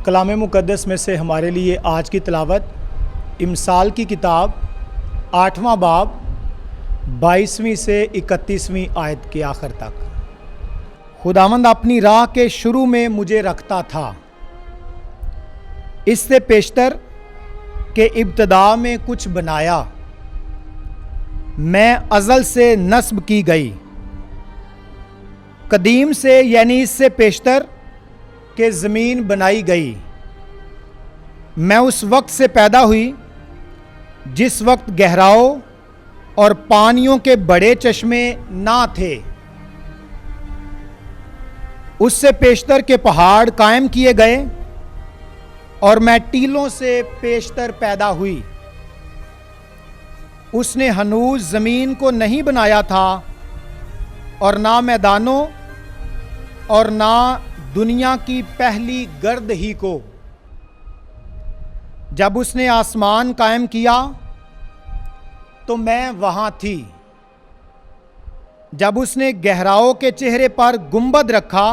कलाम मुक़द्दस में से हमारे लिए आज की तिलावत इमसाल की किताब 8वां बाब 22वीं से 31वीं आयत के आखिर तक। खुदावंद अपनी राह के शुरू में मुझे रखता था, इससे पेशतर के इब्तदा में कुछ बनाया, मैं अज़ल से नस्ब की गई। कदीम से यानी इससे पेशतर के ज़मीन बनाई गई। मैं उस वक्त से पैदा हुई जिस वक्त गहराओं और पानियों के बड़े चश्मे ना थे। उससे पेशतर के पहाड़ कायम किए गए और मैं टीलों से पेशतर पैदा हुई। उसने हनूज ज़मीन को नहीं बनाया था और ना मैदानों और ना दुनिया की पहली गर्द ही को। जब उसने आसमान कायम किया तो मैं वहाँ थी। जब उसने गहराओं के चेहरे पर गुंबद रखा,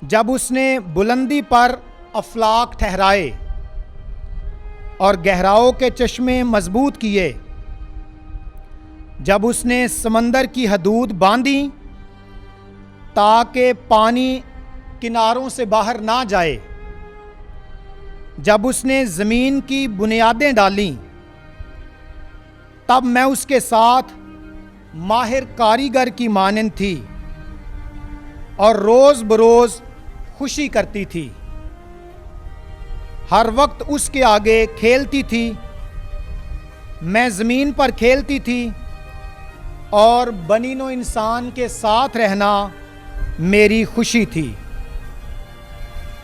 जब उसने बुलंदी पर अफलाक ठहराए और गहराओं के चश्मे मजबूत किए, जब उसने समंदर की हदूद बांधी ताकि पानी किनारों से बाहर ना जाए, जब उसने ज़मीन की बुनियादें डालीं, तब मैं उसके साथ माहिर कारीगर की मानंद थी और रोज़ बरोज़ खुशी करती थी। हर वक्त उसके आगे खेलती थी। मैं ज़मीन पर खेलती थी और बनीनो इंसान के साथ रहना मेरी खुशी थी।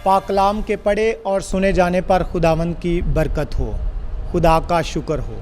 पाक कलाम के पढ़े और सुने जाने पर खुदावंद की बरकत हो। खुदा का शुक्र हो।